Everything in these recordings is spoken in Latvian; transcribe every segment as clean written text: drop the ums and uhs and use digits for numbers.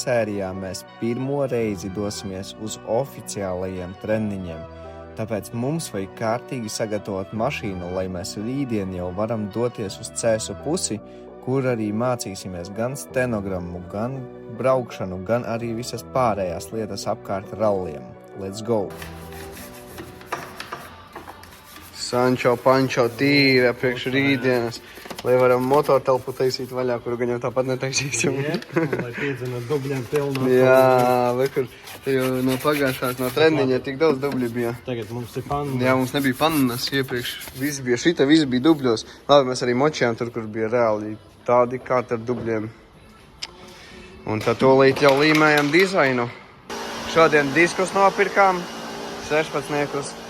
sērijā mēs pirmo reizi dosimies uz oficiālajiem treniņiem. Tāpēc mums vajag kārtīgi sagatavot mašīnu, lai mēs rītdien jau varam doties uz Cēsu pusi, kur arī mācīsimies gan stenogrammu, gan braukšanu, gan arī visas pārējās lietas apkārt ralliem. Let's go! Sančo, pančo, tīra priekš rītdienas, lai varam motortelpu taisīt vaļā, kuru gan jau tāpat netaisīsim. Lai piedzina dubļiem pilnu. Jā, vai kur jau no pagājušās, no treniņa tik daudz dubļu bija. Tagad mums ir panna. Jā, mums nebija pannas iepriekš, viss bija šita, viss bija dubļos. Labi, mēs arī močījām tur, kur bija reāli tādi kārt ar dubļiem. Un tad tūlīt jau līmējam dizainu. Šodien diskus nopirkām, 16.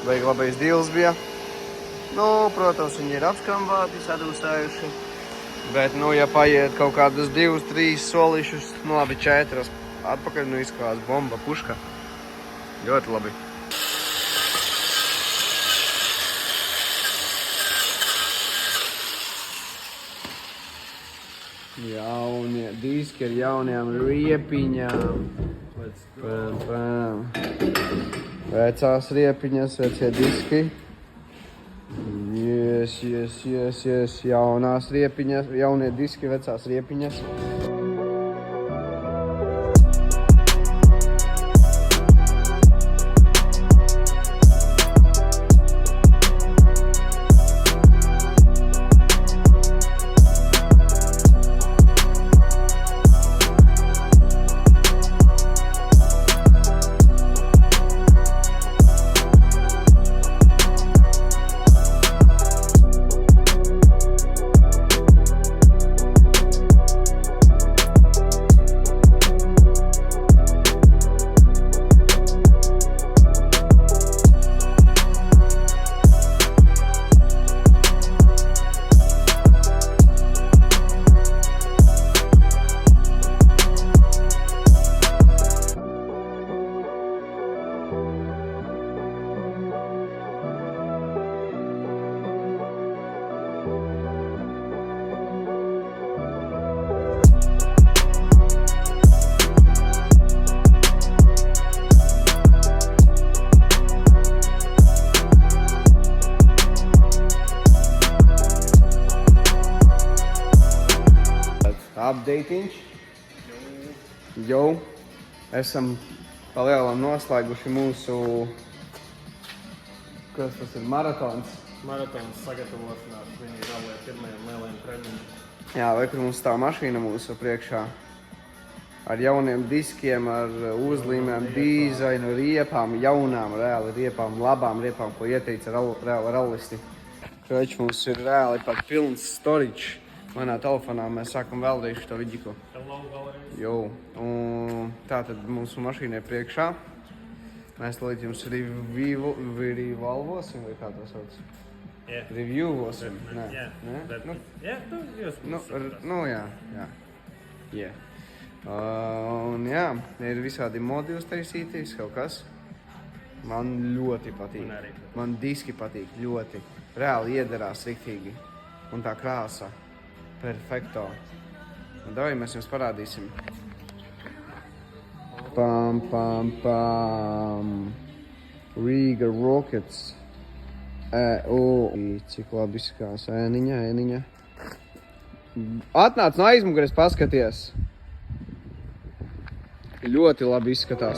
Vai labais dīls bija. Nu, protams, viņi ir apskrambāti, sadūsējuši. Bet, nu, ja paiet kaut kādus 2-3 solīšus, nu labi 4, atpakaļ, nu izklās bomba, puška. Ļoti labi. Jaunie diski ar jaunajām riepiņām. Vecās riepiņas, vecie diski. Yes. Jaunās riepiņas, jaunie diski, vecās riepiņas. Update'iņš. Jau esam palielam noslēguši mūsu, kas tas ir, maratons. Maratons sagatavošanās viņa rallē pirmajam lielajam treniņam. Jā, vai kur mums stāv mašīna mūsu priekšā ar jauniem diskiem, ar uzlīmēm, dizainu, riepām, jaunām, reāli riepām, labām riepām, ko ieteica reāli rallisti. Kroč, mums ir reāli pat pilns storage. Manā telefonā mēs sākam vēlreiz šo vidiku. Hello, vēlreiz. Jo, un tātad mūsu mašīnai priekšā. Mēs līdz jums revolvosim, vai kā to sauc? Yeah. Reviewvosim? Nē. Jā, Nē? tu jūs Jā. Yeah. Un jā, ir visādi modi uztaisīties, kaut kas. Man ļoti patīk. Man diski patīk ļoti. Reāli iederās riktīgi. Un tā krāsa. Perfekto. Un davai mēs jums parādīsim. Pam. Riga Rockets. Cik labi izskās. Ēniņa. Atnāc no aizmugures, paskaties. Ļoti labi izskatās.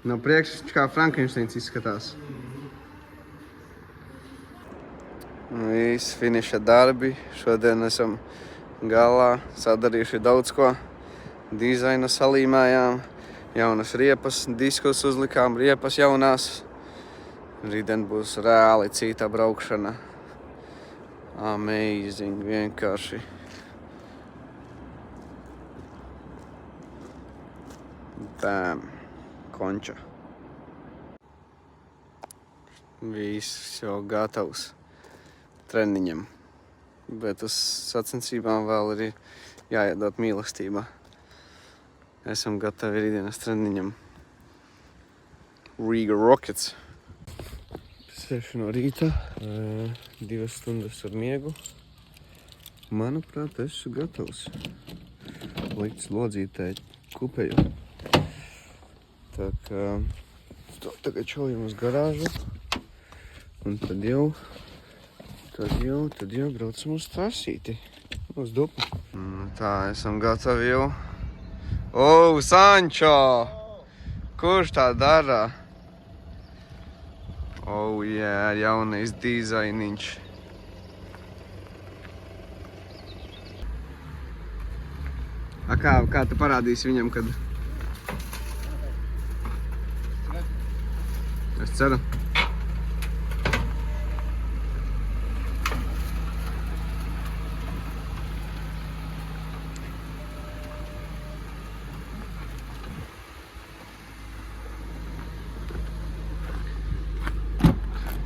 No priekšas kā Frankensteins izskatās. Viss finiša darbi. Šodien esam galā sadarījuši daudz ko. Dizainu salīmējām, jaunas riepas, diskus uzlikām, riepas jaunās. Rītdien būs reāli cita braukšana. Amazing, vienkārši. Bam. Konča. Viss jau gatavs treniņam, bet uz sacensībām vēl ir jāiedot mīlestībā. Esam gatavi rītdienas treniņam. Riga Rockets. 6 no rīta, 2 stundas ar miegu. Manuprāt, esmu gatavs likt slodzītē kupeju. Tā kā tagad čaujam uz garāžu. Un tad jau braucam uz trasīti. Uz dupu. Tā, esam gatavi jau. O, Sančo! Kurš tā dara? O, jā, jaunais dizainiņš. Kā tu parādīsi viņam, kad? Es ceru.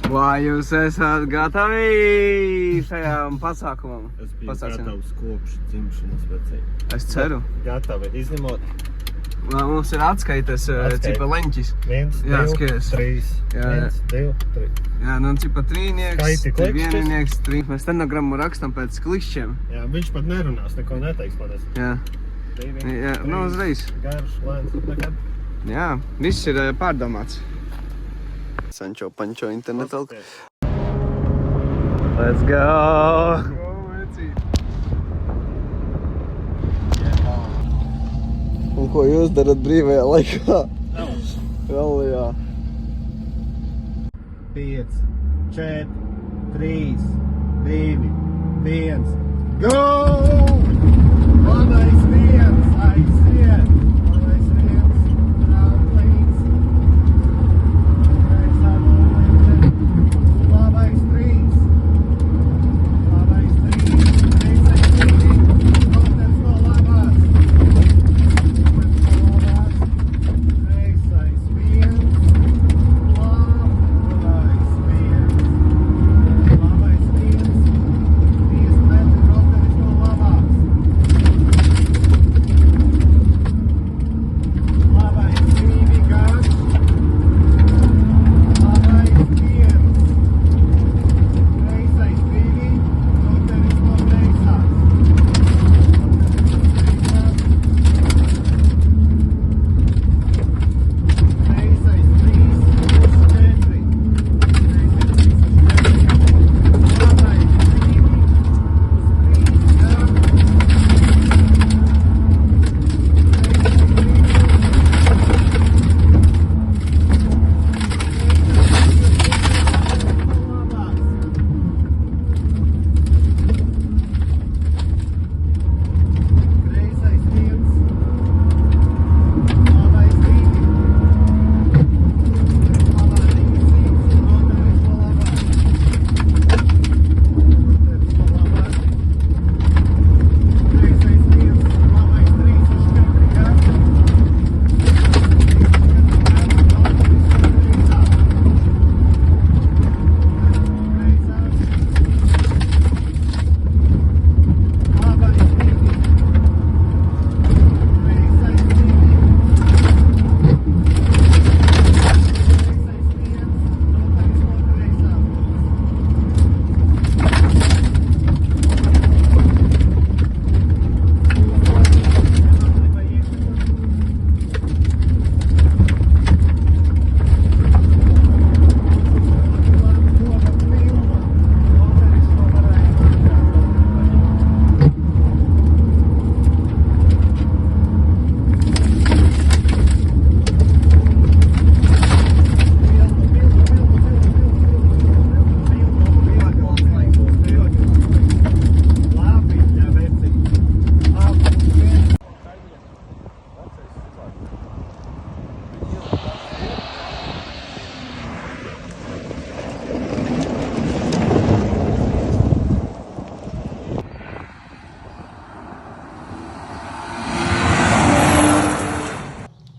Vai jūs esat gatavi šajām pasākumam? Es biju gatavs kopš dzimšanas vecēji. Es ceru. Gatavi, izņemot. Mums ir atskaites, cipa leņķis. 1, 2, 3. 1, 2, 3. Jā, nu cipa trīnieks, Skaiti klikšķis. vieninieks, trīnieks. Mēs stenogrammu rakstam pēc klikšķiem. Jā, viņš pat nerunās, neko neteiks pateiks. Jā, 2, jā, nu uzreiz. Garš, lēns, nekad. Jā, viss ir pārdomāts. Sančo pančo internetu. Let's go! Un ko jūs darat brīvajā laikā? Vēl jā. 5, 4, 3, 2, 1. Go! Labais 1, aiziet! Labais 1, tramplīns. Labais 3. Labais 3, reizais 2. Kopters no labās. Reizais 1. Labais 1. Labais 1. 5 metri kopters no labās. Labais 2 garš. Labais 1. Reizais 2. Kopters no kreisās. Reizais 3 uz 4. Labais 2 uz 3 garš. Reizais 1. Labais 2.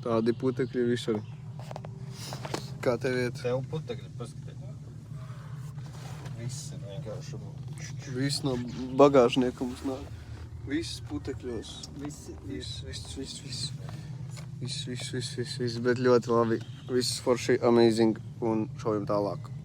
Tādi putekļi visur. Kā tev iet? Tev putekļi, paskatīt. Viss ir vienkārši. Viss no bagāžnieka mums nāk. Viss putekļos. Viss, bet ļoti labi. Viss forši, amazing un šaujam tālāk.